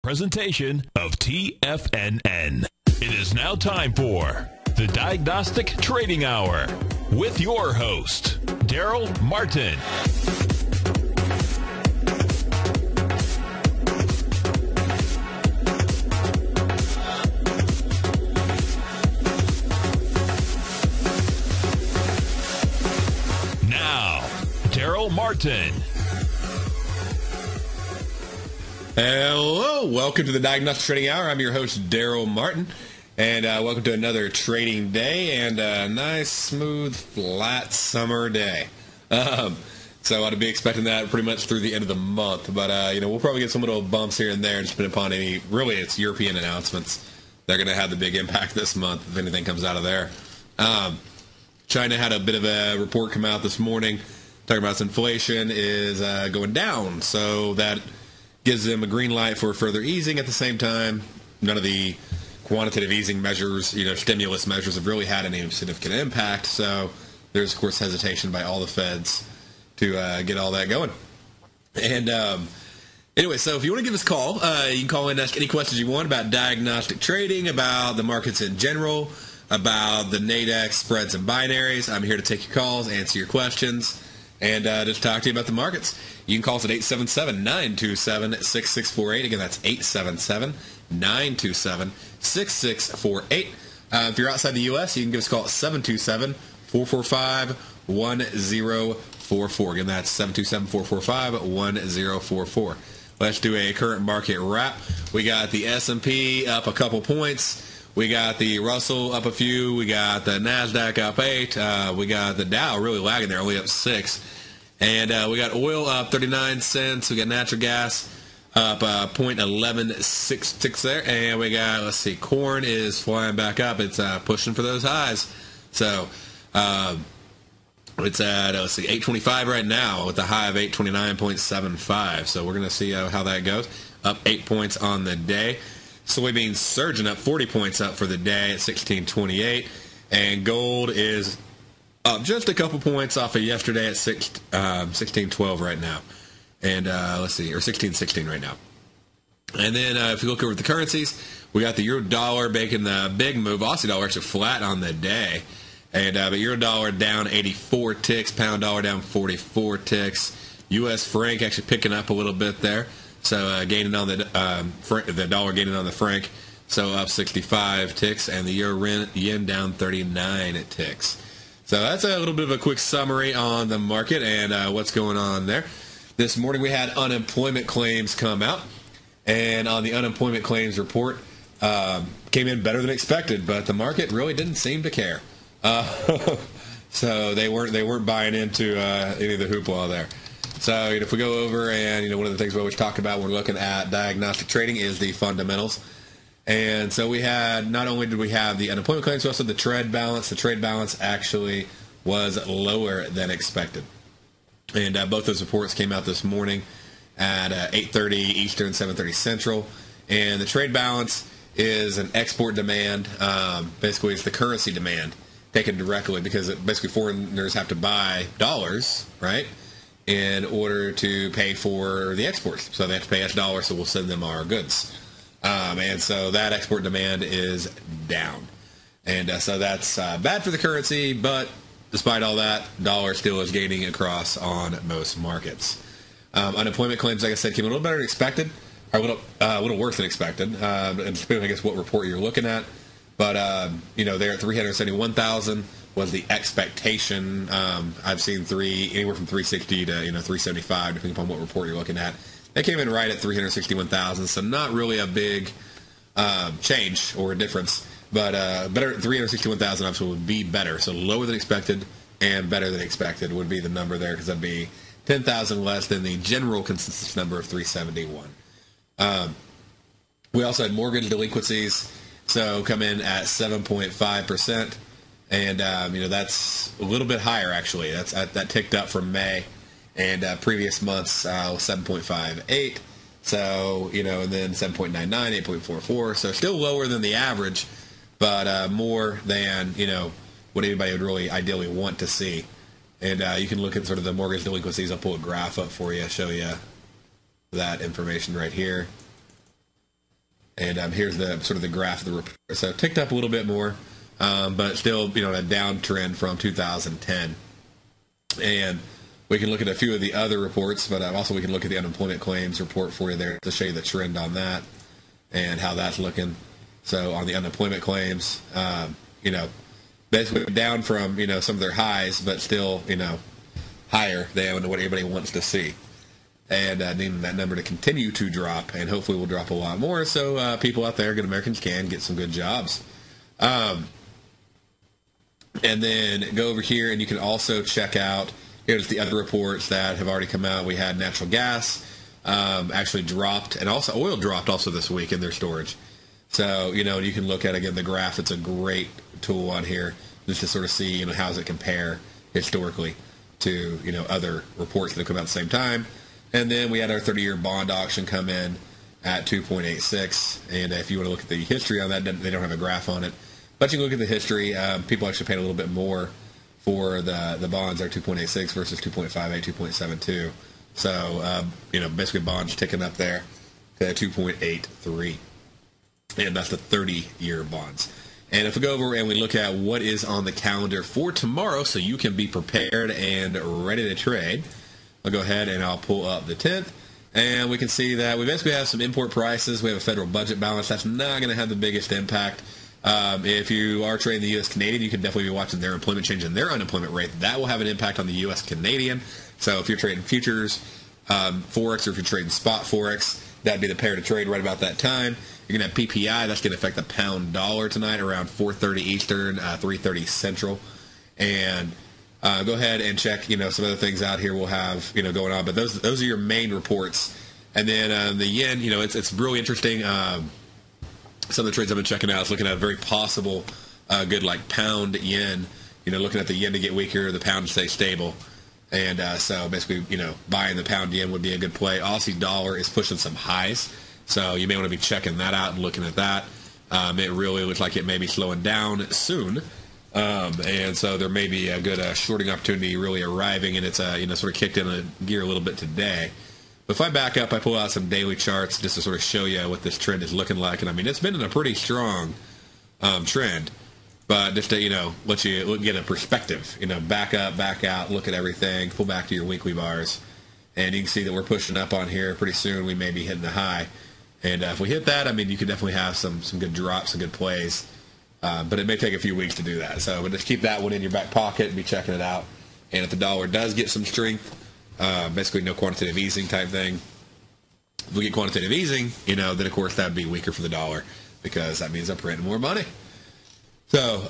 Presentation of TFNN. It is now time for the Diagnostic Trading Hour with your host, Darrell Martin. Now, Darrell Martin. Hello, welcome to the Diagnostic Trading Hour. I'm your host, Darrell Martin, and welcome to another trading day and a nice, smooth, flat summer day. So I ought to be expecting that pretty much through the end of the month, but we'll probably get some little bumps here and there, just depending upon it's European announcements. They're going to have the big impact this month if anything comes out of there. China had a bit of a report come out this morning talking about inflation is going down, so that gives them a green light for further easing. At the same time, none of the quantitative easing measures, stimulus measures have really had any significant impact. So there's, of course, hesitation by all the Feds to get all that going. And anyway, so if you want to give us a call, you can call in and ask any questions you want about diagnostic trading, about the markets in general, about the Nadex spreads and binaries. I'm here to take your calls, answer your questions, and just talk to you about the markets. You can call us at 877-927-6648. Again, that's 877-927-6648. If you're outside the U.S., you can give us a call at 727-445-1044. Again, that's 727-445-1044. Let's do a current market wrap. We got the S&P up a couple points. We got the Russell up a few. We got the NASDAQ up 8. We got the Dow really lagging there, only up 6. And we got oil up 39 cents. We got natural gas up 0.1166 there. And we got, corn is flying back up. It's pushing for those highs. So it's at, 825 right now with a high of 829.75. So we're going to see how that goes. Up 8 points on the day. Soybeans surging up 40 points up for the day at 1628. And gold is up just a couple points off of yesterday at 1612 right now. And or 1616 right now. And then if you look over at the currencies, we got the euro dollar making the big move. Aussie dollar actually flat on the day. And but euro dollar down 84 ticks, pound dollar down 44 ticks. U.S. franc actually picking up a little bit there. So gaining on the dollar gaining on the franc. So up 65 ticks, and the euro yen down 39 ticks. So that's a little bit of a quick summary on the market and what's going on there. This morning we had unemployment claims come out, and on the unemployment claims report, came in better than expected, but the market really didn't seem to care. So they weren't buying into any of the hoopla there. So if we go over and one of the things we always talk about when we're looking at diagnostic trading is the fundamentals. And so we had, not only did we have the unemployment claims, we also had the trade balance. The trade balance actually was lower than expected. And both those reports came out this morning at 8:30 Eastern, 7:30 Central. And the trade balance is an export demand. Basically, it's the currency demand taken directly because basically foreigners have to buy dollars, right, in order to pay for the exports. So they have to pay us dollars, so we'll send them our goods. And so that export demand is down. And so that's bad for the currency, but despite all that, dollar still is gaining across on most markets. Unemployment claims, like I said, came a little better than expected, or a little worse than expected, and depending, I guess, what report you're looking at. But, they're at 371,000 was the expectation. I've seen anywhere from 360 to 375, depending upon what report you're looking at. They came in right at 361,000, so not really a big change or a difference, but better. 361,000 obviously would be better. So lower than expected and better than expected would be the number there, because that'd be 10,000 less than the general consensus number of 371. We also had mortgage delinquencies, so come in at 7.5%, and that's a little bit higher actually. That ticked up from May. And previous months, 7.58, so, and then 7.99, 8.44, so still lower than the average, but more than, what anybody would really ideally want to see. And you can look at sort of the mortgage delinquencies. I'll pull a graph up for you, show you that information right here. And here's the sort of the graph of the report. So ticked up a little bit more, but still, a downtrend from 2010. And we can look at a few of the other reports, but also we can look at the unemployment claims report for you there to show you the trend on that and how that's looking. So on the unemployment claims, basically down from, some of their highs, but still, higher than what everybody wants to see. And needing that number to continue to drop, and hopefully will drop a lot more, so people out there, good Americans, can get some good jobs. And then go over here, and you can also check out, here's the other reports that have already come out. We had natural gas actually dropped, and also oil dropped also this week in their storage. So, you can look at, again, the graph. It's a great tool on here just to sort of see, how does it compare historically to, other reports that have come out at the same time. And then we had our 30-year bond auction come in at 2.86. And if you want to look at the history on that, they don't have a graph on it. But you can look at the history. People actually paid a little bit more for the bonds. They're 2.86 versus 2.58, 2.72. So, basically bonds ticking up there to 2.83. And that's the 30-year bonds. And if we go over and we look at what is on the calendar for tomorrow so you can be prepared and ready to trade, I'll go ahead and I'll pull up the 10th. And we can see that we basically have some import prices. We have a federal budget balance. That's not going to have the biggest impact. If you are trading the U.S. Canadian, you can definitely be watching their employment change and their unemployment rate. That will have an impact on the U.S. Canadian. So if you're trading futures, Forex, or if you're trading spot Forex, that'd be the pair to trade right about that time. You're going to have PPI. That's going to affect the pound dollar tonight around 4:30 Eastern, 3:30 Central. And go ahead and check, some other things out here we'll have, going on. But those are your main reports. And then the yen, it's really interesting. Some of the trades I've been checking out is looking at a very possible good like pound yen. Looking at the yen to get weaker, the pound to stay stable. And so basically, buying the pound yen would be a good play. Aussie dollar is pushing some highs. So you may want to be checking that out and looking at that. It really looks like it may be slowing down soon. And so there may be a good shorting opportunity really arriving, and it's sort of kicked in a gear a little bit today. But if I back up, I pull out some daily charts just to sort of show you what this trend is looking like. And it's been in a pretty strong trend. But just to, let you get a perspective, back up, back out, look at everything, pull back to your weekly bars. And you can see that we're pushing up on here. Pretty soon we may be hitting a high. And if we hit that, you could definitely have some good drops, some good plays. But it may take a few weeks to do that. So just keep that one in your back pocket and be checking it out. And if the dollar does get some strength, basically no quantitative easing type thing. If we get quantitative easing, then of course that would be weaker for the dollar because that means I'm printing more money. So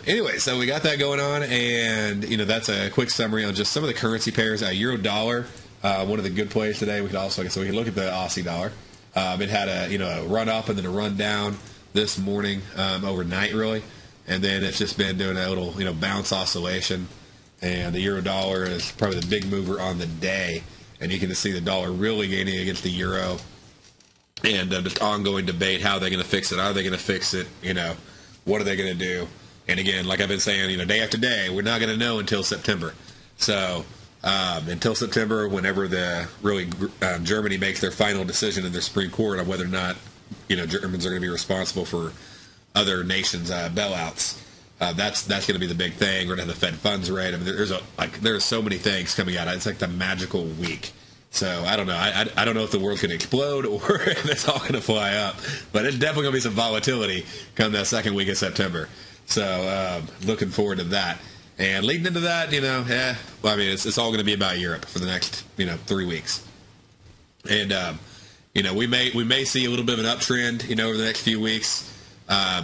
anyway, so we got that going on, and that's a quick summary on just some of the currency pairs. Euro dollar, one of the good plays today. We can look at the Aussie dollar. It had a run up and then a run down this morning, overnight really, and then it's just been doing a little bounce oscillation. And the euro dollar is probably the big mover on the day, and you can just see the dollar really gaining against the euro. And just ongoing debate: how are they going to fix it? Are they going to fix it? What are they going to do? And again, like I've been saying, day after day, we're not going to know until September. So until September, whenever Germany makes their final decision in their Supreme Court on whether or not Germans are going to be responsible for other nations' bailouts, that's going to be the big thing. We're going to have the Fed funds rate. There's so many things coming out. It's like the magical week. So I don't know. I don't know if the world's going to explode or if it's all going to fly up. But it's definitely going to be some volatility come that second week of September. So looking forward to that. And leading into that, it's all going to be about Europe for the next 3 weeks. And we may see a little bit of an uptrend over the next few weeks.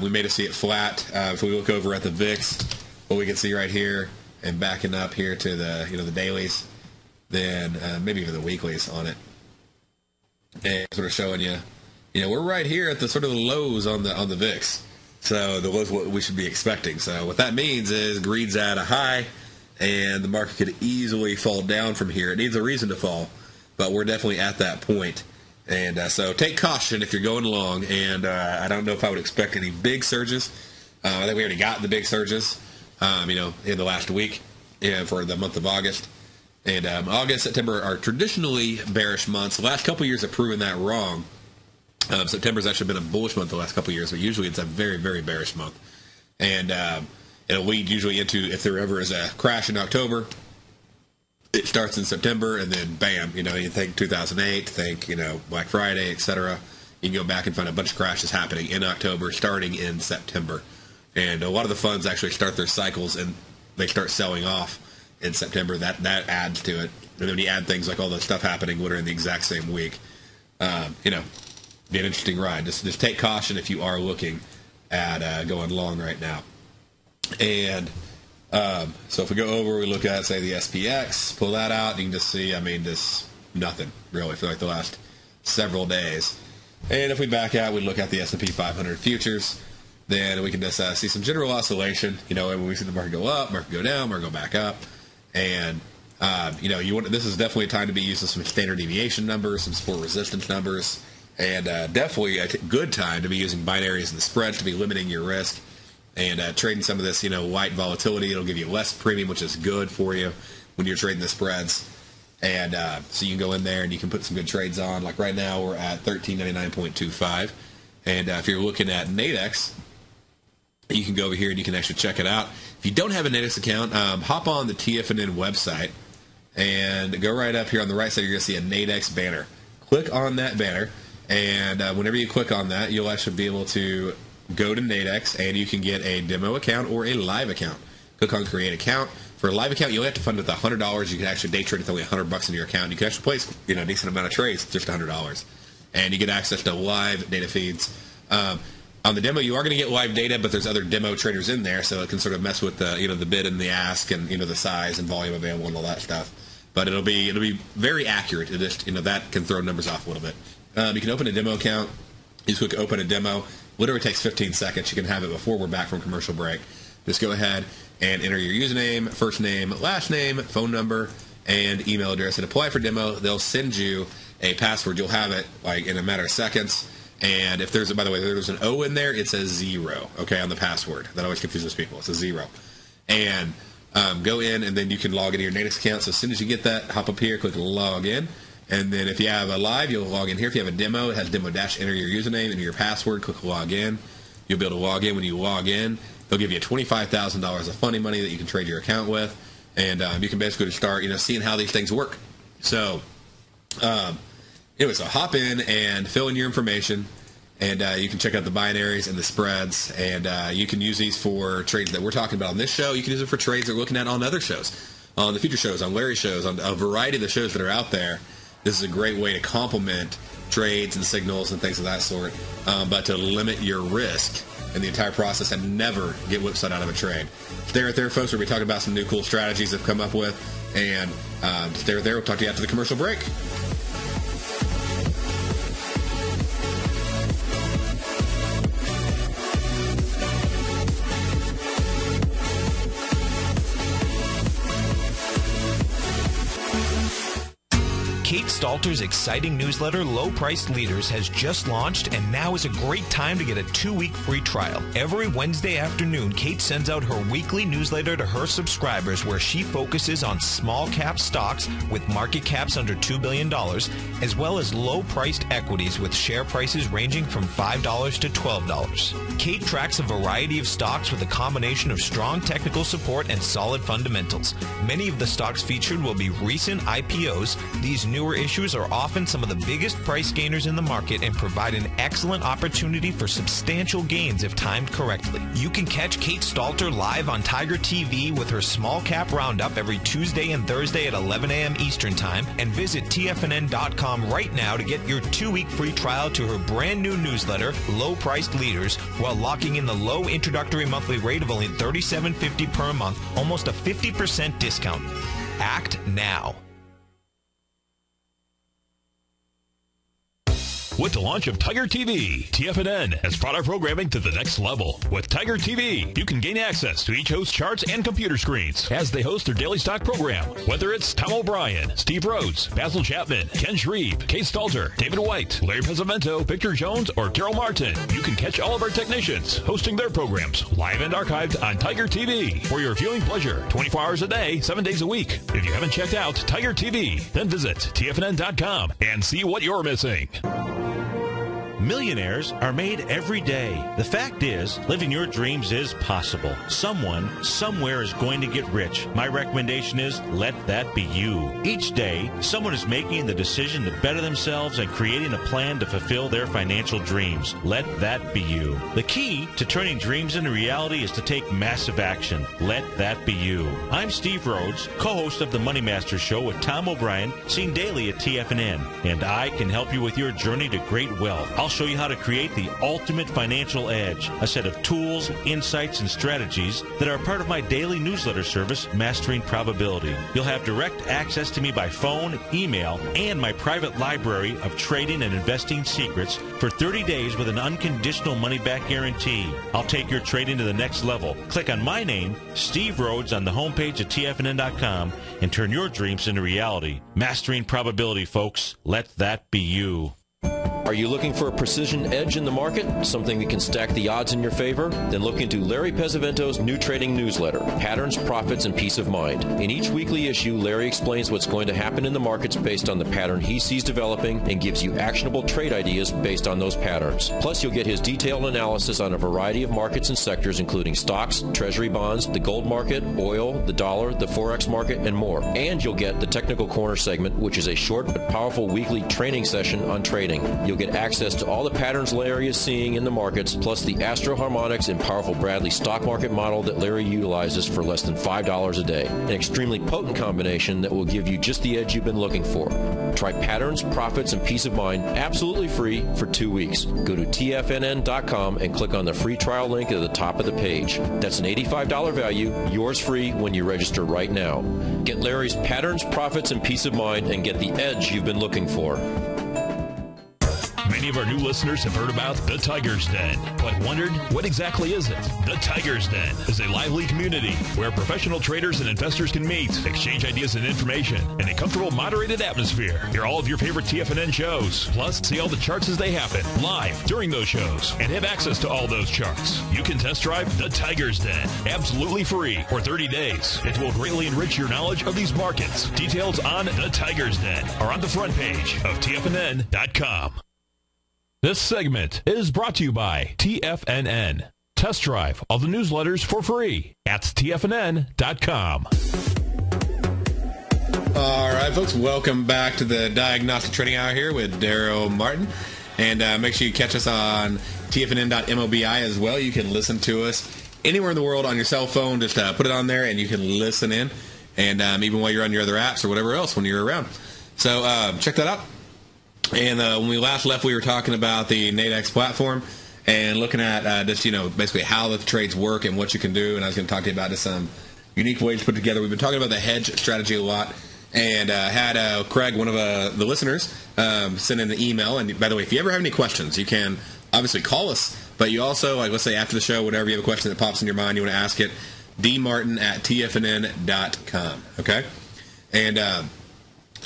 We may just see it flat. If we look over at the VIX, what we can see right here and backing up here to the the dailies. Then maybe even the weeklies on it, and sort of showing you, we're right here at the sort of the lows on the VIX. So the lows what we should be expecting. So what that means is greed's at a high, and the market could easily fall down from here. It needs a reason to fall, but we're definitely at that point. And so take caution if you're going long. And I don't know if I would expect any big surges. I think we already got the big surges, in the last week, for the month of August. And August, September are traditionally bearish months. The last couple of years have proven that wrong. September's actually been a bullish month the last couple of years, but usually it's a very, very bearish month. And it'll lead usually into, if there ever is a crash in October, it starts in September, and then bam, you think 2008, think, Black Friday, etc. You can go back and find a bunch of crashes happening in October, starting in September. And a lot of the funds actually start their cycles, and they start selling off in September. That adds to it. And then when you add things like all the stuff happening literally in the exact same week, be an interesting ride. Just take caution if you are looking at going long right now. And so if we go over, we look at, say, the SPX, pull that out, you can just see, just nothing, really, for like the last several days. And if we back out, we look at the S&P 500 futures, then we can just see some general oscillation, and when we see the market go up, market go down, market go back up. And, this is definitely a time to be using some standard deviation numbers, some support resistance numbers, and definitely a good time to be using binaries and the spreads to be limiting your risk. And trading some of this, light volatility, it'll give you less premium, which is good for you when you're trading the spreads. And so you can go in there and you can put some good trades on. Like right now, we're at 1399.25. And if you're looking at Nadex, you can go over here and you can actually check it out. If you don't have a Nadex account, hop on the TFNN website and go right up here on the right side. You're going to see a Nadex banner. Click on that banner, and whenever you click on that, you'll actually be able to go to Nadex, and you can get a demo account or a live account. Click on Create Account. For a live account, you'll have to fund with $100. You can actually day trade with only $100 in your account. You can actually place a decent amount of trades with just $100. And you get access to live data feeds. On the demo, you are going to get live data, but there's other demo traders in there, so it can sort of mess with the the bid and the ask, and the size and volume available and all that stuff. But it'll be very accurate. It just that can throw numbers off a little bit. You can open a demo account. You just click Open a Demo. Literally takes 15 seconds. You can have it before we're back from commercial break. Just go ahead and enter your username, first name, last name, phone number, and email address, and apply for demo. They'll send you a password. You'll have it like in a matter of seconds. And if there's, by the way, there's an O in there, it says 0, okay, on the password. That always confuses people. It's a 0. And go in, and then you can log into your Nadex account. So as soon as you get that, hop up here, click Log In. And then if you have a live, you'll log in here. If you have a demo, it has demo dash, enter your username and your password, click Log In. You'll be able to log in. When you log in, they'll give you $25,000 of funding money that you can trade your account with. And you can basically start, seeing how these things work. So, anyway, so hop in and fill in your information. And you can check out the binaries and the spreads. And you can use these for trades that we're talking about on this show. You can use it for trades they're looking at on other shows, on the future shows, on Larry's shows, on a variety of the shows that are out there. This is a great way to complement trades and signals and things of that sort, but to limit your risk in the entire process and never get whipsawed out of a trade. Stay right there, folks. We'll be talking about some new cool strategies they've come up with. And stay right there. We'll talk to you after the commercial break. Kate Stalter's exciting newsletter, Low Priced Leaders, has just launched, and now is a great time to get a 2-week free trial. Every Wednesday afternoon, Kate sends out her weekly newsletter to her subscribers, where she focuses on small cap stocks with market caps under $2 billion, as well as low-priced equities with share prices ranging from $5 to $12. Kate tracks a variety of stocks with a combination of strong technical support and solid fundamentals. Many of the stocks featured will be recent IPOs. These newer issues are often some of the biggest price gainers in the market and provide an excellent opportunity for substantial gains if timed correctly. You can catch Kate Stalter live on Tiger TV with her Small Cap Roundup every Tuesday and Thursday at 11 a.m. Eastern Time, and visit TFNN.com right now to get your 2-week free trial to her brand new newsletter, Low Priced Leaders, while locking in the low introductory monthly rate of only $37.50 per month, almost a 50% discount. Act now. With the launch of Tiger TV, TFNN has brought our programming to the next level. With Tiger TV, you can gain access to each host's charts and computer screens as they host their daily stock program. Whether it's Tom O'Brien, Steve Rhodes, Basil Chapman, Ken Shreve, Kate Stalter, David White, Larry Pezzamento, Victor Jones, or Darrell Martin, you can catch all of our technicians hosting their programs live and archived on Tiger TV for your viewing pleasure, 24 hours a day, 7 days a week. If you haven't checked out Tiger TV, then visit TFNN.com and see what you're missing. Millionaires are made every day. The fact is, living your dreams is possible. Someone, somewhere is going to get rich. My recommendation is, let that be you. Each day, someone is making the decision to better themselves and creating a plan to fulfill their financial dreams. Let that be you. The key to turning dreams into reality is to take massive action. Let that be you. I'm Steve Rhodes, co-host of the Money Master Show with Tom O'Brien, seen daily at TFNN, and I can help you with your journey to great wealth. I'll show you how to create the ultimate financial edge, a set of tools, insights, and strategies that are part of my daily newsletter service, Mastering Probability. You'll have direct access to me by phone, email, and my private library of trading and investing secrets for 30 days with an unconditional money-back guarantee. I'll take your trading to the next level. Click on my name, Steve Rhodes, on the homepage at TFNN.com and turn your dreams into reality. Mastering Probability, folks. Let that be you. Are you looking for a precision edge in the market? Something that can stack the odds in your favor? Then look into Larry Pezzavento's new trading newsletter, Patterns, Profits, and Peace of Mind. In each weekly issue, Larry explains what's going to happen in the markets based on the pattern he sees developing and gives you actionable trade ideas based on those patterns. Plus, you'll get his detailed analysis on a variety of markets and sectors, including stocks, treasury bonds, the gold market, oil, the dollar, the forex market, and more. And you'll get the Technical Corner segment, which is a short but powerful weekly training session on trading. You'll get access to all the patterns Larry is seeing in the markets, plus the Astro Harmonics and powerful Bradley stock market model that Larry utilizes for less than $5 a day. An extremely potent combination that will give you just the edge you've been looking for. Try Patterns, Profits, and Peace of Mind absolutely free for 2 weeks. Go to TFNN.com and click on the free trial link at the top of the page. That's an $85 value, yours free when you register right now. Get Larry's Patterns, Profits, and Peace of Mind and get the edge you've been looking for. Many of our new listeners have heard about the Tiger's Den, but wondered, what exactly is it? The Tiger's Den is a lively community where professional traders and investors can meet, exchange ideas and information in a comfortable, moderated atmosphere. Hear all of your favorite TFNN shows, plus see all the charts as they happen live during those shows, and have access to all those charts. You can test drive the Tiger's Den absolutely free for 30 days. It will greatly enrich your knowledge of these markets. Details on the Tiger's Den are on the front page of TFNN.com. This segment is brought to you by TFNN. Test drive all the newsletters for free at TFNN.com. All right, folks, welcome back to the Diagnostic Trading Hour here with Darrell Martin. And make sure you catch us on TFNN.mobi as well. You can listen to us anywhere in the world on your cell phone. Just put it on there and you can listen in. And even while you're on your other apps or whatever else when you're around. So check that out. And when we last left, we were talking about the Nadex platform and looking at just, basically how the trades work and what you can do. And I was going to talk to you about just some unique ways to put together. We've been talking about the hedge strategy a lot. And had Craig, one of the listeners, send in an email. And by the way, if you ever have any questions, you can obviously call us. But you also, let's say after the show, whatever you have a question that pops in your mind, you want to ask it, dmartin@tfnn.com. Okay? And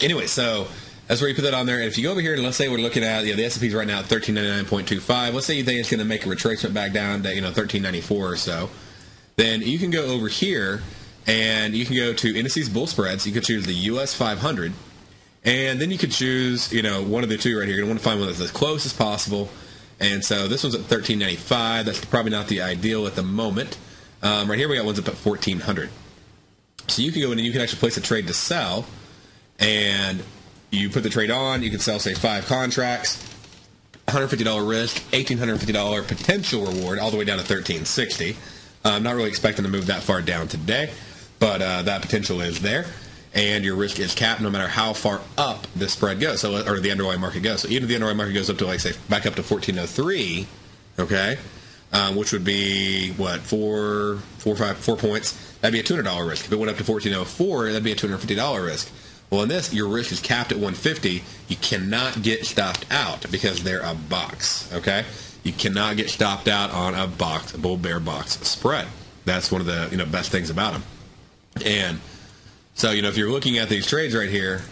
anyway, so that's where you put that on there. And if you go over here and let's say we're looking at, the S&P's right now at 1399.25. Let's say you think it's going to make a retracement back down to 1394 or so. Then you can go over here and you can go to indices bull spreads. You could choose the US 500. And then you could choose, one of the two right here. You're going to want to find one that's as close as possible. And so this one's at 1395. That's probably not the ideal at the moment. Right here we got ones up at 1400. So you can go in and you can actually place a trade to sell. And you put the trade on, you can sell, say, 5 contracts, $150 risk, $1,850 potential reward, all the way down to $1,360. I'm not really expecting to move that far down today, but that potential is there, and your risk is capped no matter how far up the spread goes, or the underlying market goes. So even if the underlying market goes up to, say, back up to 1403, okay, which would be, 4 points, that'd be a $200 risk. If it went up to 1404, that'd be a $250 risk. Well, in this, your risk is capped at 150. You cannot get stopped out because they're a box, okay? You cannot get stopped out on a bull-bear box spread. That's one of the best things about them. And so, if you're looking at these trades right here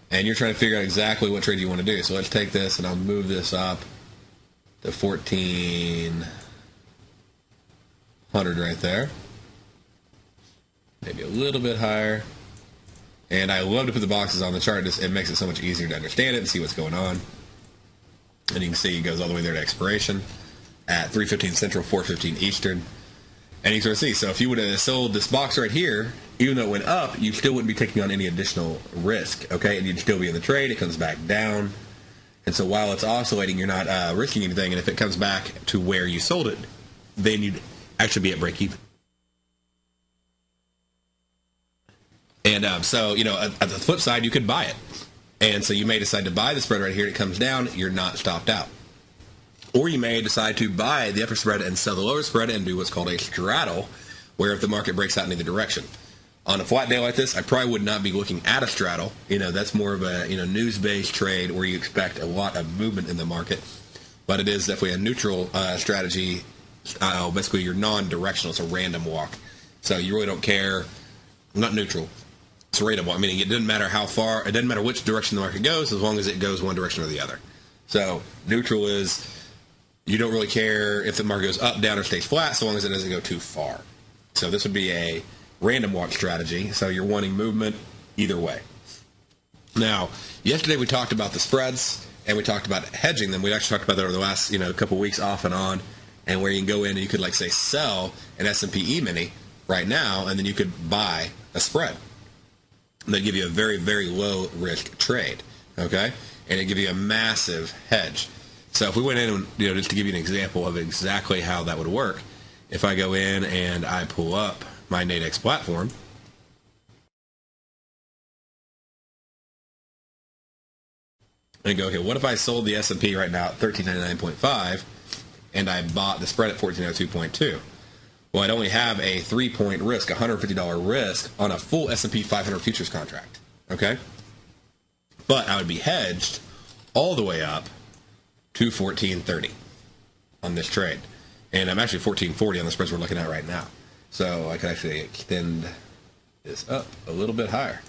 and you're trying to figure out exactly what trade you want to do. So let's take this and I'll move this up to 1400 right there. Maybe a little bit higher. And I love to put the boxes on the chart. It makes it so much easier to understand it and see what's going on. And you can see it goes all the way there to expiration at 3:15 Central, 4:15 Eastern. And you can sort of see, so if you would have sold this box right here, even though it went up, you still wouldn't be taking on any additional risk, okay? And you'd still be in the trade. It comes back down. And so while it's oscillating, you're not risking anything. And if it comes back to where you sold it, then you'd actually be at break even. And so, you know, at the flip side, you could buy it. And so you may decide to buy the spread right here. It comes down. You're not stopped out. Or you may decide to buy the upper spread and sell the lower spread and do what's called a straddle, where if the market breaks out in either direction. On a flat day like this, I probably would not be looking at a straddle. You know, that's more of a news-based trade where you expect a lot of movement in the market. But it is definitely a neutral strategy. Basically, you're non-directional. It's a random walk. So you really don't care. Not neutral. It's a random walk. Meaning it doesn't matter how far, it doesn't matter which direction the market goes as long as it goes one direction or the other. So neutral is you don't really care if the market goes up, down, or stays flat so long as it doesn't go too far. So this would be a random walk strategy. So you're wanting movement either way. Now, yesterday we talked about the spreads and we talked about hedging them. We actually talked about that over the last couple weeks off and on, and where you can go in and you could, like, say, sell an S&P E-mini right now, and then you could buy a spread. And they give you a very, very low risk trade, okay? And it give you a massive hedge. So if we went in and, just to give you an example of exactly how that would work, if I go in and I pull up my Nadex platform, and go, okay, what if I sold the S&P right now at 1399.5 and I bought the spread at 1402.2? Well, I'd only have a 3-point risk, $150 risk on a full S&P 500 futures contract, okay? But I would be hedged all the way up to 1430 on this trade. And I'm actually 1440 on the spreads we're looking at right now. So I could actually extend this up a little bit higher.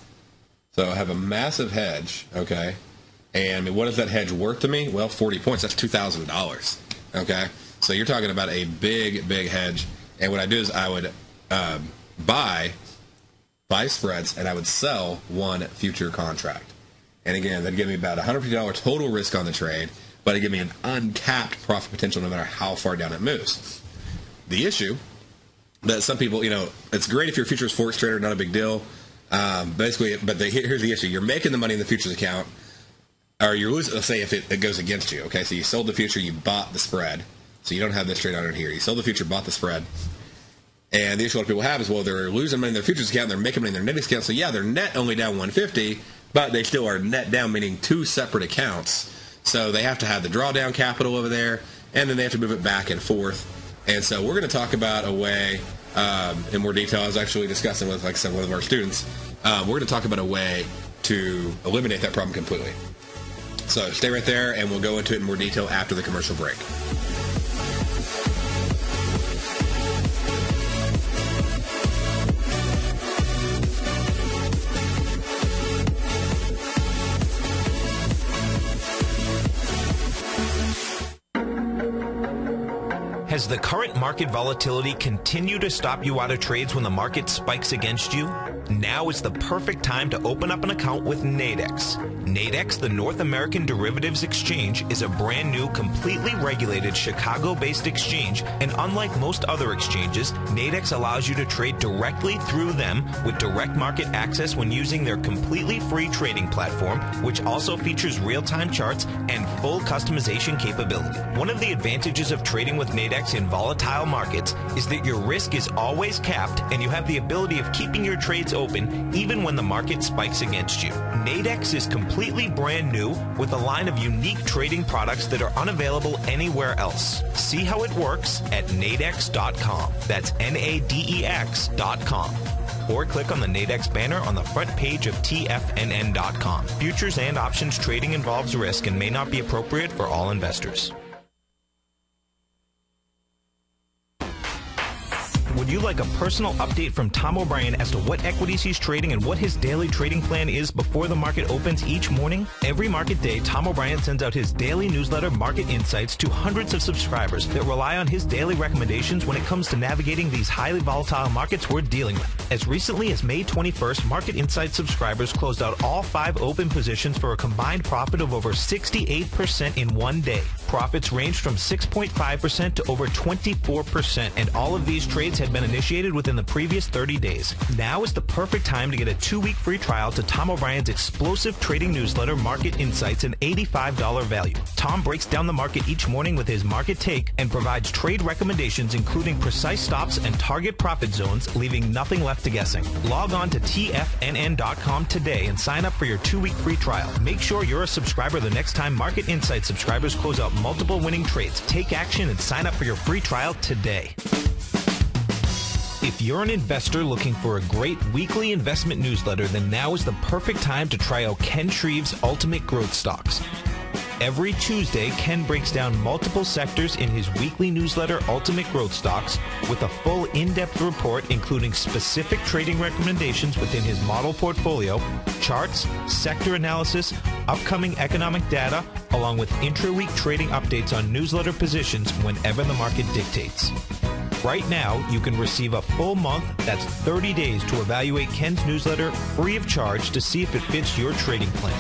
So I have a massive hedge, okay? And I mean, what is that hedge worth to me? Well, 40 points. That's $2,000, okay? So you're talking about a big, big hedge. And what I do is I would buy 5 spreads and I would sell 1 future contract. And again, that'd give me about $150 total risk on the trade, but it'd give me an uncapped profit potential no matter how far down it moves. The issue that some people, it's great if you're a futures forex trader, not a big deal. Basically, but here's the issue. You're making the money in the futures account, or you're losing, let's say if it goes against you. Okay, so you sold the future, you bought the spread. So you don't have this trade on it here. You sold the future, bought the spread. And the issue a lot of people have is, well, they're losing money in their futures account, and they're making money in their Nadex account. So yeah, they're net only down 150, but they still are net down, meaning 2 separate accounts. So they have to have the drawdown capital over there, and then they have to move it back and forth. And so we're going to talk about a way, in more detail. I was actually discussing with, like I said, one of our students. We're going to talk about a way to eliminate that problem completely. So stay right there, and we'll go into it in more detail after the commercial break. Has the current market volatility continued to stop you out of trades when the market spikes against you? Now is the perfect time to open up an account with Nadex. Nadex, the North American Derivatives Exchange, is a brand new, completely regulated Chicago-based exchange, and unlike most other exchanges, Nadex allows you to trade directly through them with direct market access when using their completely free trading platform, which also features real-time charts and full customization capability. One of the advantages of trading with Nadex in volatile markets is that your risk is always capped and you have the ability of keeping your trades open even when the market spikes against you. Nadex is completely brand new with a line of unique trading products that are unavailable anywhere else. See how it works at nadex.com. That's NADEX.com. Or click on the Nadex banner on the front page of TFNN.com. Futures and options trading involves risk and may not be appropriate for all investors. would you like a personal update from Tom O'Brien as to what equities he's trading and what his daily trading plan is before the market opens each morning? Every market day, Tom O'Brien sends out his daily newsletter, Market Insights, to hundreds of subscribers that rely on his daily recommendations when it comes to navigating these highly volatile markets we're dealing with. As recently as May 21st, Market Insights subscribers closed out all 5 open positions for a combined profit of over 68% in one day. Profits ranged from 6.5% to over 24%, and all of these trades had been initiated within the previous 30 days. Now is the perfect time to get a 2-week free trial to Tom O'Brien's explosive trading newsletter, Market Insights, an $85 value. Tom breaks down the market each morning with his market take and provides trade recommendations including precise stops and target profit zones, leaving nothing left to guessing. Log on to tfnn.com today and sign up for your 2-week free trial. Make sure you're a subscriber the next time Market Insights subscribers close out multiple winning trades. Take action and sign up for your free trial today. If you're an investor looking for a great weekly investment newsletter, then now is the perfect time to try out Ken Shreve's Ultimate Growth Stocks. Every Tuesday, Ken breaks down multiple sectors in his weekly newsletter, Ultimate Growth Stocks, with a full in-depth report including specific trading recommendations within his model portfolio, charts, sector analysis, upcoming economic data, along with intra-week trading updates on newsletter positions whenever the market dictates. Right now, you can receive a full month, that's 30 days, to evaluate Ken's newsletter free of charge to see if it fits your trading plan.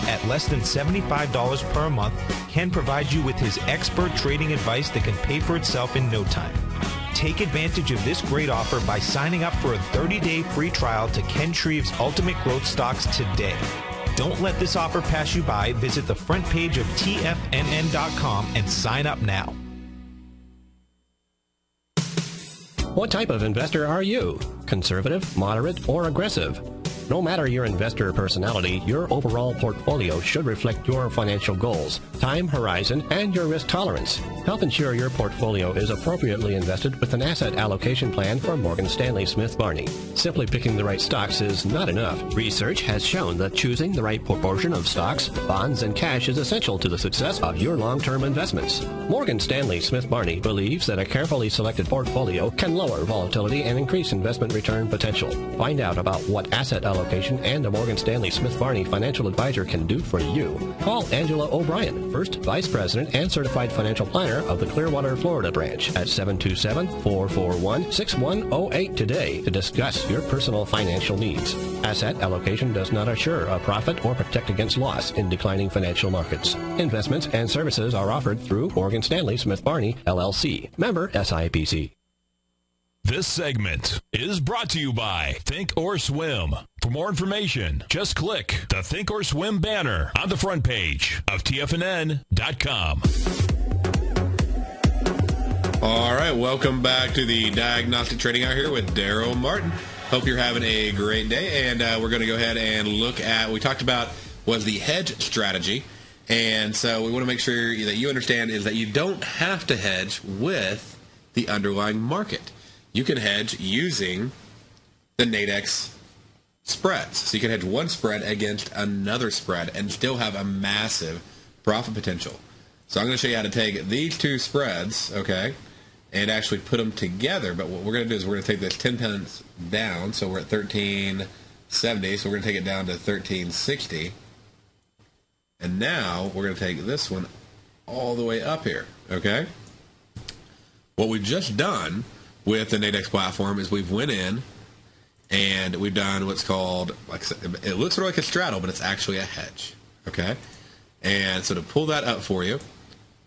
At less than $75 per month, Ken provides you with his expert trading advice that can pay for itself in no time. Take advantage of this great offer by signing up for a 30-day free trial to Ken Shreve's Ultimate Growth Stocks today. Don't let this offer pass you by. Visit the front page of tfnn.com and sign up now. What type of investor are you? Conservative, moderate, or aggressive? No matter your investor personality, your overall portfolio should reflect your financial goals, time horizon, and your risk tolerance. Help ensure your portfolio is appropriately invested with an asset allocation plan from Morgan Stanley Smith Barney. Simply picking the right stocks is not enough. Research has shown that choosing the right proportion of stocks, bonds, and cash is essential to the success of your long-term investments. Morgan Stanley Smith Barney believes that a carefully selected portfolio can lower volatility and increase investment return potential. Find out about what asset allocation and a Morgan Stanley Smith Barney financial advisor can do for you. Call Angela O'Brien, First Vice President and Certified Financial Planner of the Clearwater, Florida branch at 727-441-6108 today to discuss your personal financial needs. Asset allocation does not assure a profit or protect against loss in declining financial markets. Investments and services are offered through Morgan Stanley Smith Barney, LLC. Member SIPC. This segment is brought to you by Think or Swim. For more information, just click the Think or Swim banner on the front page of tfnn.com. All right, welcome back to the Diagnostic Trading Hour here with Darrell Martin. Hope you're having a great day, and we're going to go ahead and look at what we talked about was the hedge strategy. And so we want to make sure that you understand is that you don't have to hedge with the underlying market. You can hedge using the Nadex spreads. So you can hedge one spread against another spread and still have a massive profit potential. So I'm going to show you how to take these two spreads, okay, and actually put them together. But what we're going to do is we're going to take this 10 pence down. So we're at 1370. So we're going to take it down to 1360. And now we're going to take this one all the way up here, okay? What we've just done with the Nadex platform is we've went in and we've done what's called, like it looks sort of like a straddle, but it's actually a hedge, okay? And so to pull that up for you,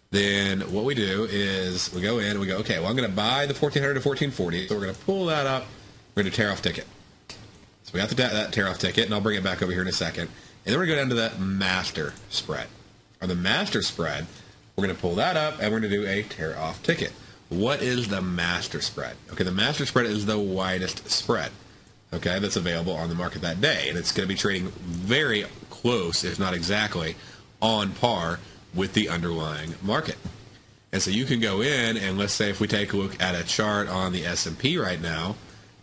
then what we do is we go in and we go, okay, well, I'm going to buy the 1400 to 1440, so we're going to pull that up. We're going to tear off ticket. So we got that tear off ticket, and I'll bring it back over here in a second. And then we're going to go down to the master spread. On the master spread, we're going to pull that up, and we're going to do a tear off ticket. What is the master spread? Okay, the master spread is the widest spread, okay, that's available on the market that day. And it's going to be trading very close, if not exactly, on par with the underlying market. And so you can go in, and let's say if we take a look at a chart on the S&P right now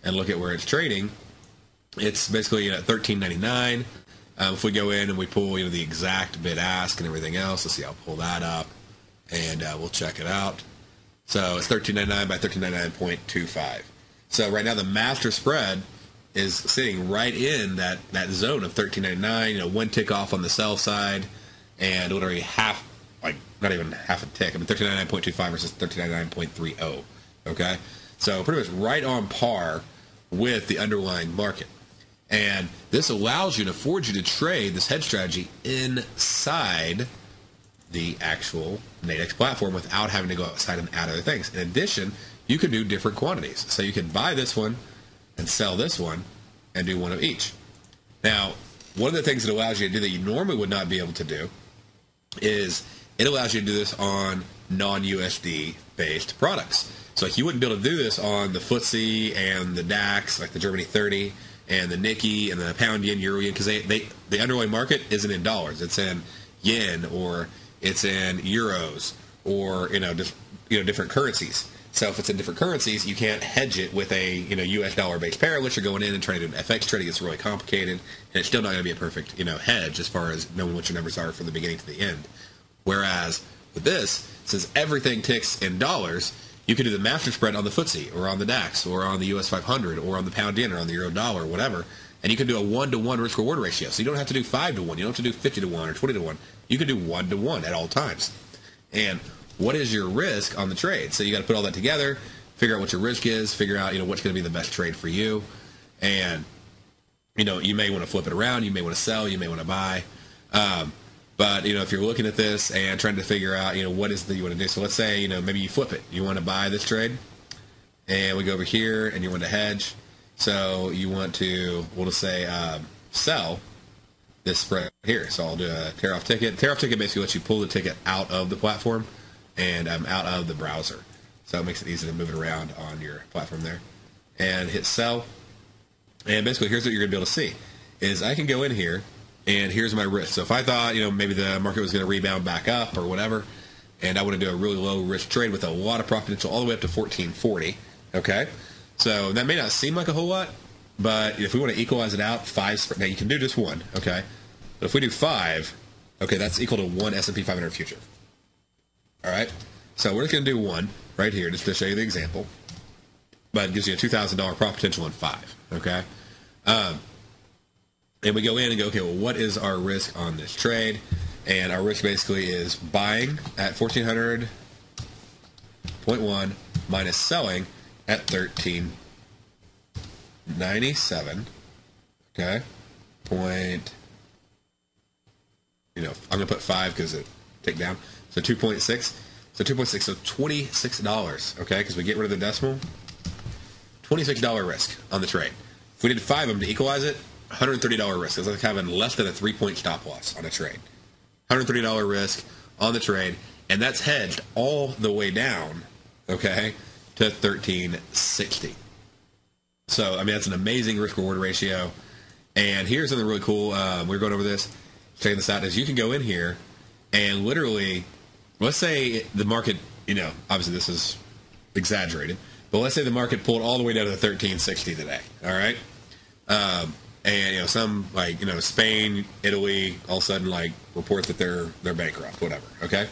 and look at where it's trading, it's basically at $13.99. If we go in and we pull the exact bid ask and everything else, let's see, I'll pull that up, and we'll check it out. So it's $13.99 by $13.99.25. So right now the master spread is sitting right in that zone of 13.99. One tick off on the sell side, and literally half, like not even half a tick. I mean 13.99.25 versus 13.99.30. Okay, so pretty much right on par with the underlying market. And this allows you and affords you to trade this hedge strategy inside the actual Nadex platform without having to go outside and add other things. In addition, you can do different quantities. So you can buy this one and sell this one and do one of each. Now, one of the things it allows you to do that you normally would not be able to do is it allows you to do this on non-USD based products. So like you wouldn't be able to do this on the FTSE and the DAX, like the Germany 30 and the Nikkei and the pound yen, euro yen, because the underlying market isn't in dollars. It's in yen, or it's in euros, or just different currencies. So if it's in different currencies, you can't hedge it with a US dollar based pair unless you're going in and trying to do an FX trade. It gets really complicated, and it's still not going to be a perfect hedge as far as knowing what your numbers are from the beginning to the end. Whereas with this, since everything ticks in dollars, you can do the master spread on the FTSE or on the DAX or on the US 500 or on the pound yen or on the euro dollar or whatever, and you can do a 1-to-1 risk reward ratio. So you don't have to do 5-to-1, you don't have to do 50-to-1 or 20-to-1. You can do 1-to-1 at all times. And what is your risk on the trade? So you got to put all that together, figure out what your risk is, figure out what's going to be the best trade for you, and you may want to flip it around, you may want to sell, you may want to buy. But if you're looking at this and trying to figure out what is that you want to do, so let's say maybe you flip it, you want to buy this trade, and we go over here and you want to hedge, so you want to we'll just say sell this spread here. So I'll do a tear off ticket. Tear off ticket basically lets you pull the ticket out of the platform and out of the browser, so it makes it easy to move it around on your platform there, and hit sell. And basically here's what you're gonna be able to see is I can go in here. And here's my risk. So if I thought, maybe the market was going to rebound back up or whatever, and I want to do a really low risk trade with a lot of profit potential all the way up to 1440, okay? So that may not seem like a whole lot, but if we want to equalize it out, 5, now you can do just 1, okay? But if we do 5, okay, that's equal to 1 S&P 500 future. All right? So we're just going to do 1 right here just to show you the example. But it gives you a $2,000 profit potential on 5, okay? And we go in and go, okay, well, what is our risk on this trade? And our risk basically is buying at 1400.1 minus selling at 1397. Okay. Point. I'm going to put 5 because it ticked down. So 2.6. So 2.6. So $26. Okay. Because we get rid of the decimal. $26 risk on the trade. If we did 5 of them to equalize it, $130 risk. It's like having less than a 3-point stop loss on a trade. $130 risk on the trade, and that's hedged all the way down, okay, to 1360. So, I mean, that's an amazing risk-reward ratio. And here's something really cool. We're going over this, checking this out, is you can go in here and literally, let's say the market, obviously this is exaggerated, but let's say the market pulled all the way down to the 1360 today, all right? And some Spain, Italy, all of a sudden report that they're bankrupt, whatever. Okay,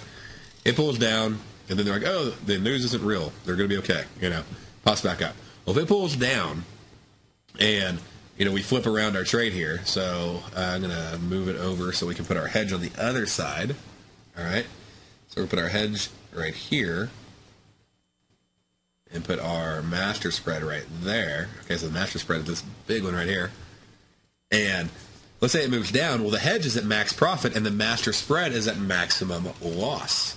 it pulls down, and then they're like, oh, the news isn't real. They're going to be okay. Pops back up. Well, if it pulls down, and we flip around our trade here, so I'm going to move it over so we can put our hedge on the other side. All right, so we'll put our hedge right here, and put our master spread right there. Okay, so the master spread is this big one right here. And let's say it moves down. Well, the hedge is at max profit, and the master spread is at maximum loss.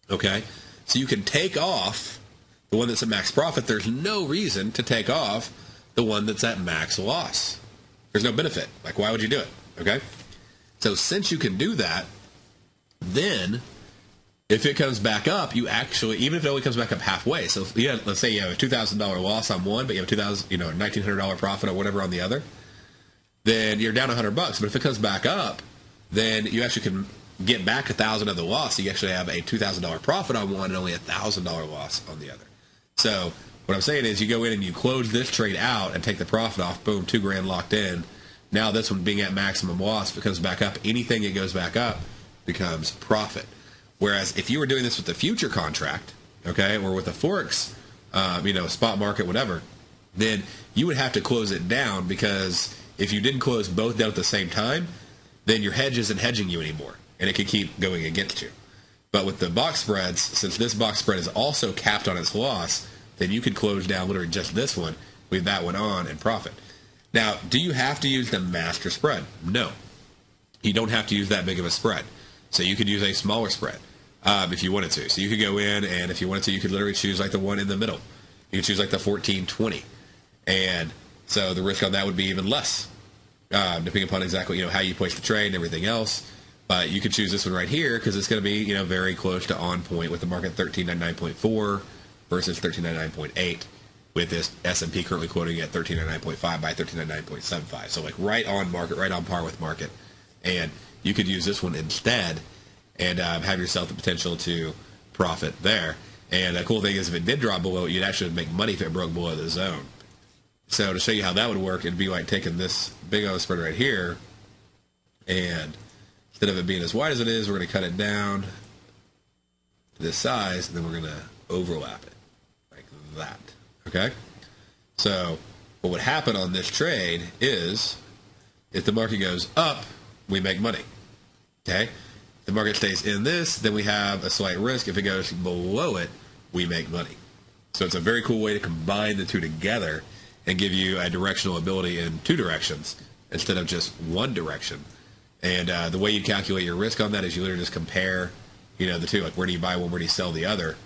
Okay? So you can take off the one that's at max profit. There's no reason to take off the one that's at max loss. There's no benefit. Why would you do it? Okay? So since you can do that, then if it comes back up, you actually, even if it only comes back up halfway, so let's say you have a $2,000 loss on one, but you have a $1,900 profit or whatever on the other, then you're down $100. But if it comes back up, then you actually can get back $1,000 of the loss. So you actually have a $2,000 profit on one and only a $1,000 loss on the other. So what I'm saying is you go in and you close this trade out and take the profit off. Boom, $2,000 locked in. Now this one being at maximum loss, if it comes back up, anything that goes back up becomes profit. Whereas if you were doing this with the future contract, okay, or with a Forex, spot market, whatever, then you would have to close it down, because if you didn't close both down at the same time, then your hedge isn't hedging you anymore, and it could keep going against you. But with the box spreads, since this box spread is also capped on its loss, then you could close down literally just this one, leave that one on, and profit. Now, do you have to use the master spread? No. You don't have to use that big of a spread. So you could use a smaller spread if you wanted to. So you could go in, and if you wanted to, you could literally choose like the one in the middle. You could choose like the 14-20. And so the risk on that would be even less, depending upon exactly how you place the trade and everything else. But you could choose this one right here, because it's going to be very close to on point with the market 1399.4 versus 1399.8, with this S&P currently quoting at 1399.5 by 1399.75. So like right on market, right on par with market. And you could use this one instead and have yourself the potential to profit there. And the cool thing is, if it did drop below, you'd actually make money if it broke below the zone. So to show you how that would work, it'd be like taking this big old spread right here, and instead of it being as wide as it is, we're going to cut it down to this size, and then we're going to overlap it like that. Okay? So what would happen on this trade is, if the market goes up, we make money. Okay? If the market stays in this, then we have a slight risk. If it goes below it, we make money. So it's a very cool way to combine the two together and give you a directional ability in two directions instead of just one direction. And the way you calculate your risk on that is you literally just compare, the two. Like, where do you buy one, where do you sell the other?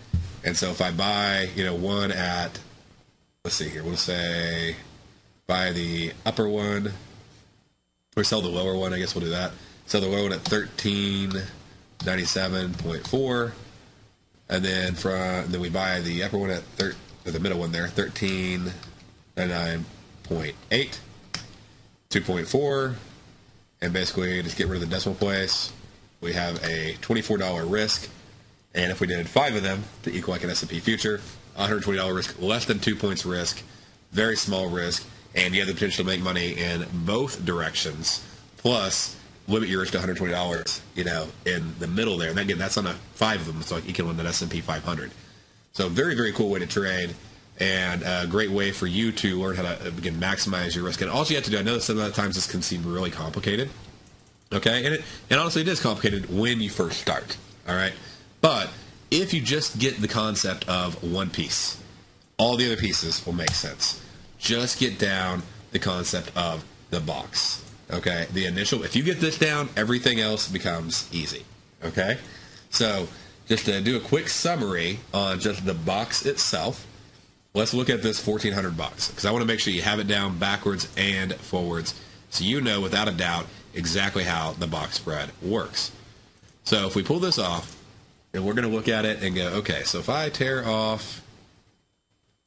And so if I buy, one at, let's see here, we'll say buy the upper one, or sell the lower one, I guess we'll do that. Sell the lower one at 1397.4, and then then we buy the upper one at the middle one there, 1399.8, 2.4, and basically just get rid of the decimal place. We have a $24 risk, and if we did 5 of them to equal like an S&P future, $120 risk, less than 2 points risk, very small risk, and you have the potential to make money in both directions, plus limit your risk to $120, in the middle there. And again, that's on 5 of them, so like equal in that S&P 500. So very, very cool way to trade, and a great way for you to learn how to, again, maximize your risk. And all you have to do, I know that some of the times this can seem really complicated, okay? And honestly, it is complicated when you first start, all right? But if you just get the concept of one piece, all the other pieces will make sense. Just get down the concept of the box, okay? The initial, if you get this down, everything else becomes easy, okay? So just to do a quick summary on just the box itself, let's look at this 1400 box, because I want to make sure you have it down backwards and forwards so you know without a doubt exactly how the box spread works. So if we pull this off, and we're going to look at it and go, okay, so if I tear off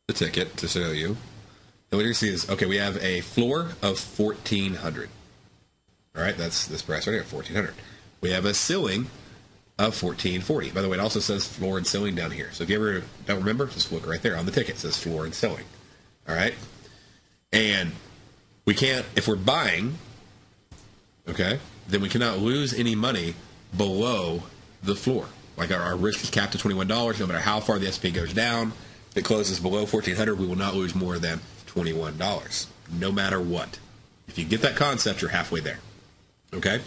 the ticket to show you, then what you're going to see is, okay, we have a floor of 1400. All right, that's this price right here, 1400. We have a ceiling of 1440. By the way, it also says floor and ceiling down here. So if you ever don't remember, just look right there on the ticket. It says floor and ceiling. All right? And we can't, if we're buying, okay, then we cannot lose any money below the floor. Like our risk is capped at $21. No matter how far the S&P goes down, if it closes below 1400, we will not lose more than $21, no matter what. If you get that concept, you're halfway there. Okay?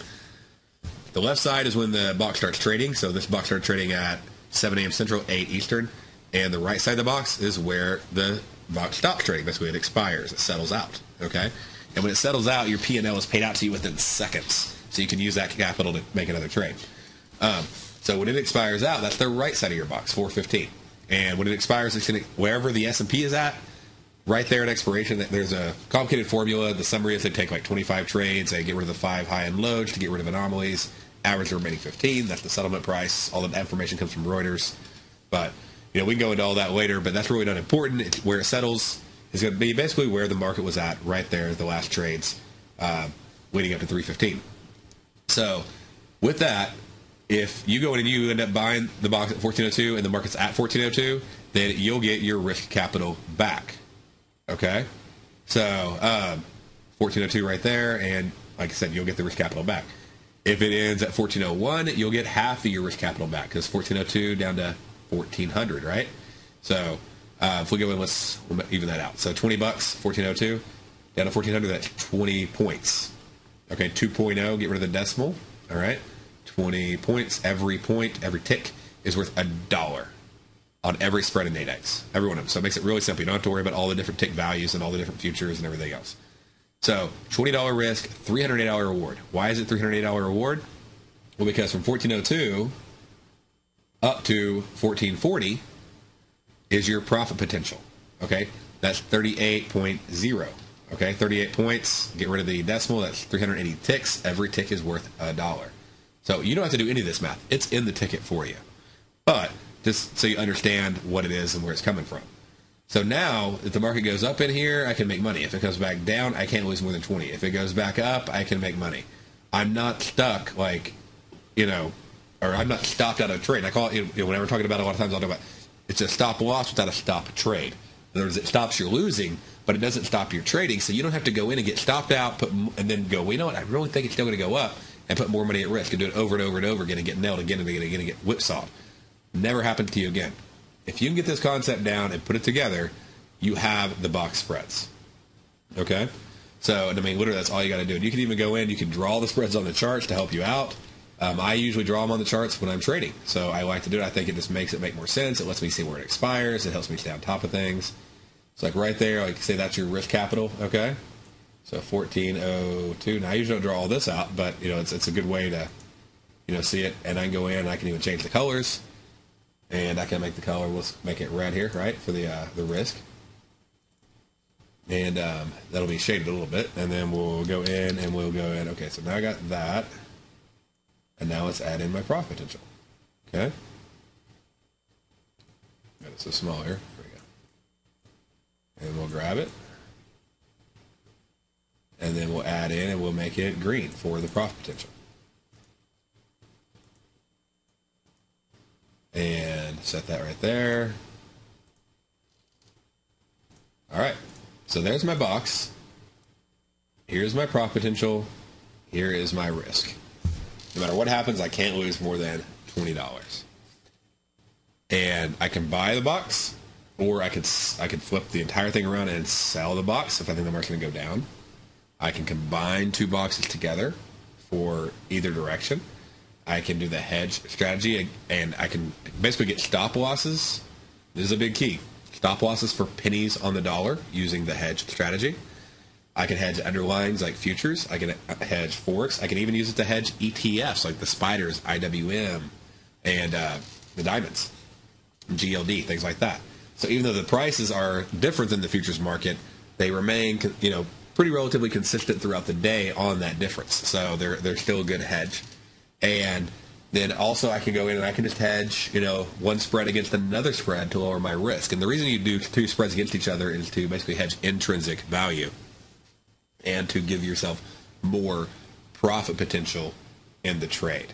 The left side is when the box starts trading. So this box started trading at 7 a.m. Central, 8 Eastern. And the right side of the box is where the box stops trading. Basically, it expires. It settles out. Okay? And when it settles out, your P&L is paid out to you within seconds. So you can use that capital to make another trade. So when it expires out, that's the right side of your box, 415. And when it expires, it's going to, wherever the S&P is at, right there at expiration, there's a complicated formula. The summary is they take like 25 trades. They get rid of the 5 high and lows to get rid of anomalies. Average the remaining 15. That's the settlement price. All the information comes from Reuters. But, we can go into all that later, but that's really not important. Where it settles is going to be basically where the market was at right there at the last trades leading up to 315. So with that, if you go in and you end up buying the box at 1402 and the market's at 1402, then you'll get your risk capital back. Okay? So 1402 right there, and like I said, you'll get the risk capital back. If it ends at 1401, you'll get half of your risk capital back, because 1402 down to 1400, right? So If we go in, we'll even that out. So $20, 1402, down to 1400, that's 20 points. Okay, 2.0, get rid of the decimal. All right, 20 points. Every point, every tick is worth $1 on every spread in 8X. Every one of them. So it makes it really simple. You don't have to worry about all the different tick values and all the different futures and everything else. So $20 risk, $308 reward. Why is it $308 reward? Well, because from 1402 up to 1440 is your profit potential. Okay, that's 38.0. Okay, 38 points. Get rid of the decimal. That's 380 ticks. Every tick is worth $1. So you don't have to do any of this math. It's in the ticket for you. But just so you understand what it is and where it's coming from. So now, if the market goes up in here, I can make money. If it comes back down, I can't lose more than 20. If it goes back up, I can make money. I'm not stuck like, or I'm not stopped out of a trade. I call it, whenever we're talking about it, a lot of times I'll talk about it's a stop loss without a stop trade. In other words, it stops your losing, but it doesn't stop your trading. So you don't have to go in and get stopped out, and then go, well, you know what, I really think it's still going to go up, and put more money at risk and do it over and over and over again and get nailed again and again and get whipsawed. Never happen to you again. If you can get this concept down and put it together, you have the box spreads. Okay? So, I mean, literally, that's all you got to do. You can even go in, you can draw the spreads on the charts to help you out. I usually draw them on the charts when I'm trading. So I like to do it. I think it just makes it make more sense. It lets me see where it expires. It helps me stay on top of things. It's like right there, like say that's your risk capital, okay? So 1402. Now I usually don't draw all this out, but it's a good way to see it. And I can go in and I can even change the colors. And I can make the color, we'll make it red here, right, for the risk. And that'll be shaded a little bit. And then we'll go in and we'll go in. Okay, so now I got that. And now let's add in my profit potential. Okay? Got it so small here. There we go. And we'll grab it. And then we'll add in and we'll make it green for the profit potential. And set that right there. All right. So there's my box. Here's my profit potential. Here is my risk. No matter what happens, I can't lose more than $20. And I can buy the box, or I could flip the entire thing around and sell the box if I think the market's going to go down. I can combine two boxes together for either direction. I can do the hedge strategy, and I can basically get stop losses. This is a big key. Stop losses for pennies on the dollar using the hedge strategy. I can hedge underlyings like futures. I can hedge forex. I can even use it to hedge ETFs like the spiders, IWM, and the diamonds, GLD, things like that. So even though the prices are different than the futures market, they remain, pretty relatively consistent throughout the day on that difference. So they're still a good hedge. And then also I can go in and I can just hedge, one spread against another spread to lower my risk. And the reason you do two spreads against each other is to basically hedge intrinsic value and to give yourself more profit potential in the trade.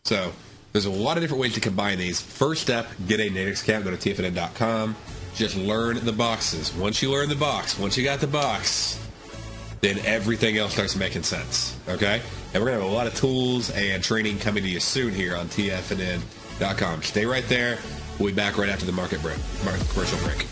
So there's a lot of different ways to combine these. First step, get a Nadex account. Go to tfnn.com. Just learn the boxes. Once you learn the box, once you got the box, then everything else starts making sense. Okay? And we're going to have a lot of tools and training coming to you soon here on tfnn.com. Stay right there. We'll be back right after the market commercial break.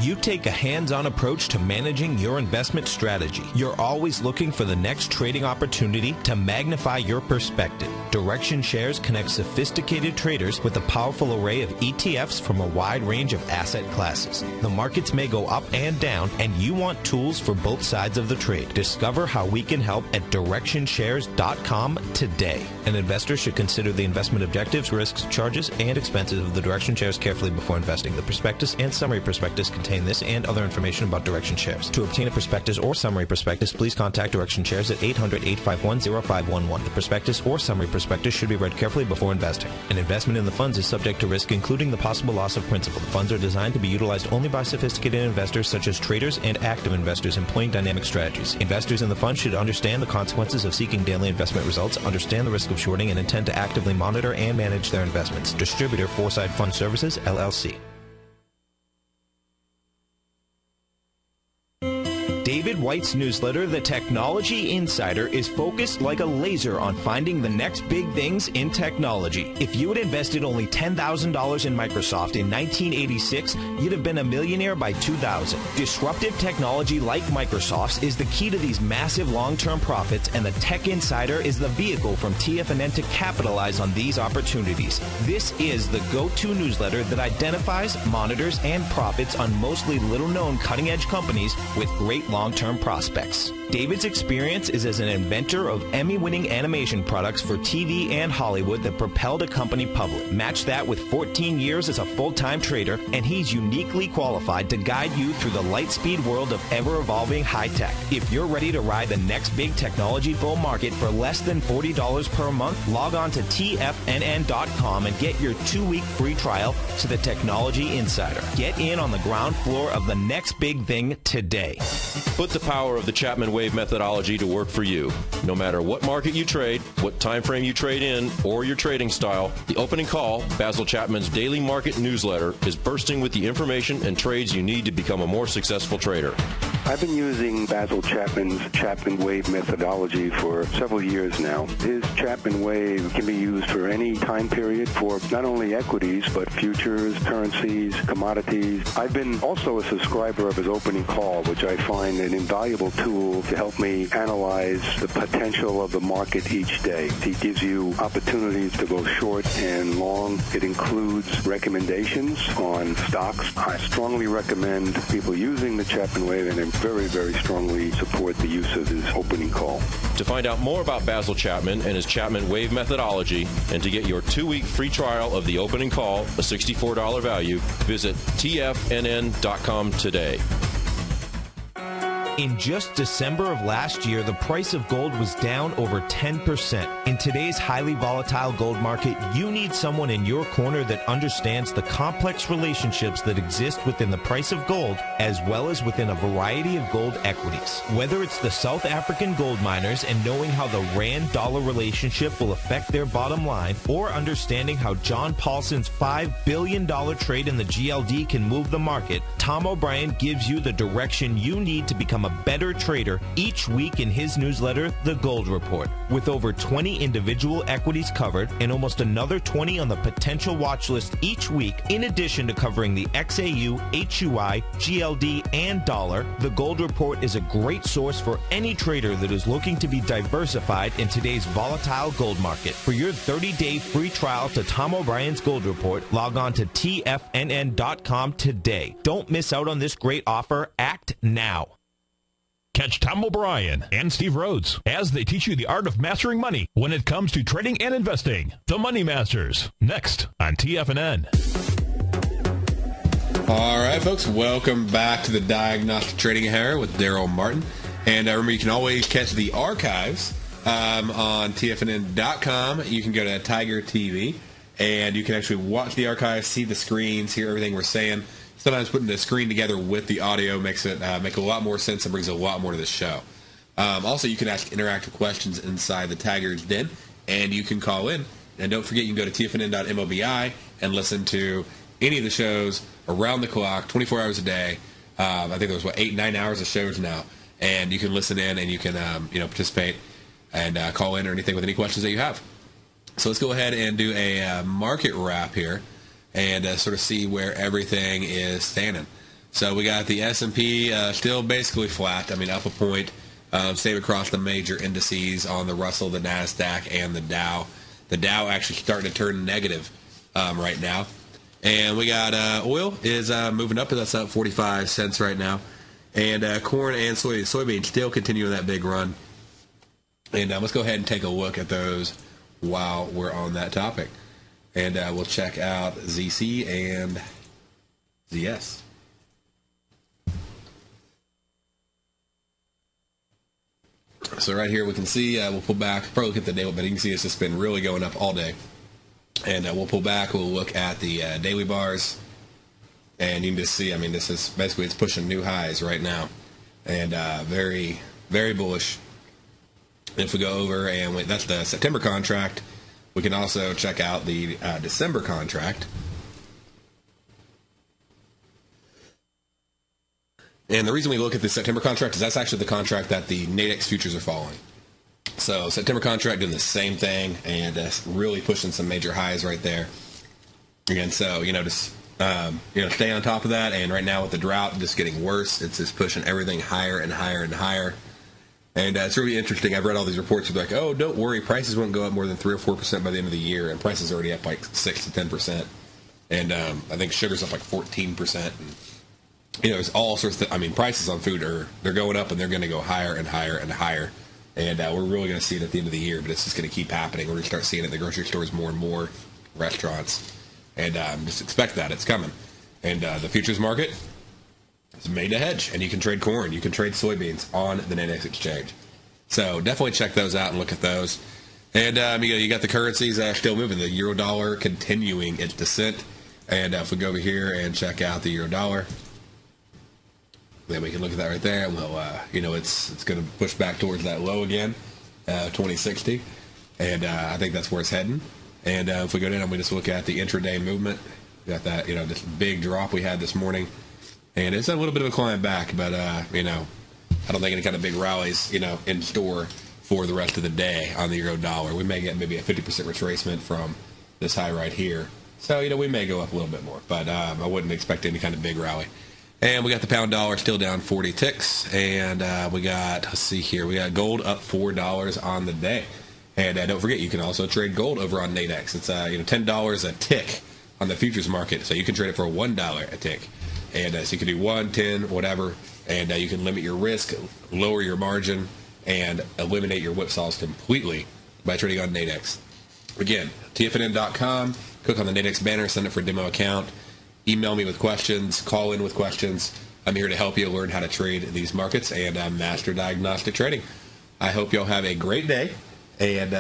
You take a hands-on approach to managing your investment strategy. You're always looking for the next trading opportunity to magnify your perspective. Direction Shares connects sophisticated traders with a powerful array of ETFs from a wide range of asset classes. The markets may go up and down, and you want tools for both sides of the trade. Discover how we can help at DirectionShares.com today. An investor should consider the investment objectives, risks, charges, and expenses of the Direction Shares carefully before investing. The prospectus and summary prospectus contain this and other information about Direction Shares. To obtain a prospectus or summary prospectus, please contact Direction Shares at 800-851-0511. The prospectus or summary prospectus should be read carefully before investing. An investment in the funds is subject to risk, including the possible loss of principal. The funds are designed to be utilized only by sophisticated investors such as traders and active investors employing dynamic strategies. Investors in the fund should understand the consequences of seeking daily investment results, understand the risk of shorting, and intend to actively monitor and manage their investments. Distributor, Foreside Fund Services, LLC. David White's newsletter, The Technology Insider, is focused like a laser on finding the next big things in technology. If you had invested only $10,000 in Microsoft in 1986, you'd have been a millionaire by 2000. Disruptive technology like Microsoft's is the key to these massive long-term profits, and the Tech Insider is the vehicle from TFNN to capitalize on these opportunities. This is the go-to newsletter that identifies, monitors, and profits on mostly little-known cutting-edge companies with great long-term prospects. David's experience is as an inventor of Emmy-winning animation products for TV and Hollywood that propelled a company public. Match that with 14 years as a full-time trader, and he's uniquely qualified to guide you through the light-speed world of ever-evolving high-tech. If you're ready to ride the next big technology bull market for less than $40 per month, log on to TFNN.com and get your 2-week free trial to the Technology Insider. Get in on the ground floor of the next big thing today. Put the power of the Chapman Wave methodology to work for you. No matter what market you trade, what time frame you trade in, or your trading style, the Opening Call, Basil Chapman's daily market newsletter, is bursting with the information and trades you need to become a more successful trader. I've been using Basil Chapman's Chapman Wave methodology for several years now. His Chapman Wave can be used for any time period for not only equities, but futures, currencies, commodities. I've been also a subscriber of his Opening Call, which I find an invaluable tool to help me analyze the potential of the market each day. He gives you opportunities to go short and long. It includes recommendations on stocks. I strongly recommend people using the Chapman Wave, and I very, very strongly support the use of his Opening Call. To find out more about Basil Chapman and his Chapman Wave methodology, and to get your 2-week free trial of the Opening Call, a $64 value, visit TFNN.com today. In just December of last year, the price of gold was down over 10%. In today's highly volatile gold market, you need someone in your corner that understands the complex relationships that exist within the price of gold, as well as within a variety of gold equities. Whether it's the South African gold miners and knowing how the Rand-dollar relationship will affect their bottom line, or understanding how John Paulson's $5 billion trade in the GLD can move the market, Tom O'Brien gives you the direction you need to become a better trader each week in his newsletter, The Gold Report. With over 20 individual equities covered and almost another 20 on the potential watch list each week, in addition to covering the XAU, HUI, GLD, and dollar, The Gold Report is a great source for any trader that is looking to be diversified in today's volatile gold market. For your 30-day free trial to Tom O'Brien's Gold Report, log on to TFNN.com today. Don't miss out on this great offer. Act now. Catch Tom O'Brien and Steve Rhodes as they teach you the art of mastering money when it comes to trading and investing. The Money Masters, next on TFNN. All right, folks, welcome back to the Diagnostic Trading Hour with Darrell Martin. And remember, you can always catch the archives on TFNN.com. You can go to Tiger TV, and you can actually watch the archives, see the screens, hear everything we're saying. Sometimes putting the screen together with the audio makes it make a lot more sense and brings a lot more to the show. Also, you can ask interactive questions inside the Tiger's Den, and you can call in. And don't forget, you can go to tfnn.mobi and listen to any of the shows around the clock, 24 hours a day. I think there's, 8-9 hours of shows now. And you can listen in, and you can participate and call in or anything with any questions that you have. So let's go ahead and do a market wrap here and sort of see where everything is standing. So we got the S&P still basically flat. I mean, up a point, same across the major indices on the Russell, the NASDAQ, and the Dow. The Dow actually starting to turn negative right now. And we got oil is moving up, and that's up 45 cents right now. And corn and soybeans still continuing that big run. And let's go ahead and take a look at those while we're on that topic. And we'll check out ZC and ZS. So right here we can see, we'll pull back, probably look at the day, but you can see it's just been really going up all day. And we'll pull back, we'll look at the daily bars. And you can just see, I mean, this is basically, it's pushing new highs right now. And very, very bullish. If we go over, and that's the September contract. We can also check out the December contract. And the reason we look at the September contract is that's actually the contract that the Nadex futures are following. So September contract doing the same thing and really pushing some major highs right there. And so, just stay on top of that. And right now with the drought just getting worse, it's just pushing everything higher and higher and higher. And it's really interesting. I've read all these reports that are like, oh, don't worry, prices won't go up more than 3 or 4% by the end of the year. And prices are already up like 6 to 10%. And I think sugar's up like 14%. And, there's all sorts of, prices on food they're going up and they're going to go higher and higher and higher. And we're really going to see it at the end of the year, but it's just going to keep happening. We're going to start seeing it in the grocery stores more and more, restaurants. And just expect that. It's coming. And the futures market is made to hedge. And you can trade corn. You can trade soybeans on the Nadex exchange. So definitely check those out and look at those. And you got the currencies still moving. The euro dollar continuing its descent. And if we go over here and check out the euro dollar, then we can look at that right there. And we'll, it's going to push back towards that low again, 2060. And I think that's where it's heading. And if we go down and we just look at the intraday movement, we got that, this big drop we had this morning. And it's a little bit of a climb back, but, I don't think any kind of big rallies, in store for the rest of the day on the euro dollar. We may get maybe a 50% retracement from this high right here. So, we may go up a little bit more, but I wouldn't expect any kind of big rally. And we got the pound dollar still down 40 ticks. And we got, let's see here, we got gold up $4 on the day. And don't forget, you can also trade gold over on Nadex. It's $10 a tick on the futures market, so you can trade it for $1 a tick. And so you can do 1, 10, whatever, and you can limit your risk, lower your margin, and eliminate your whipsaws completely by trading on Nadex. Again, tfnn.com, click on the Nadex banner, send it for a demo account, email me with questions, call in with questions. I'm here to help you learn how to trade these markets and master diagnostic trading. I hope y'all have a great day. And,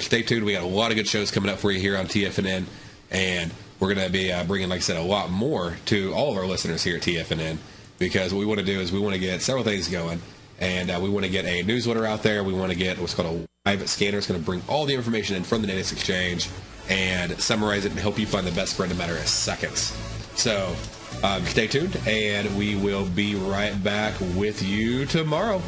stay tuned. We got a lot of good shows coming up for you here on TFNN. And we're going to be bringing, like I said, a lot more to all of our listeners here at TFNN. Because what we want to do is we want to get several things going. And we want to get a newsletter out there. We want to get what's called a live scanner. It's going to bring all the information in from the Nadex Exchange and summarize it and help you find the best spread in a matter of seconds. So stay tuned, and we will be right back with you tomorrow.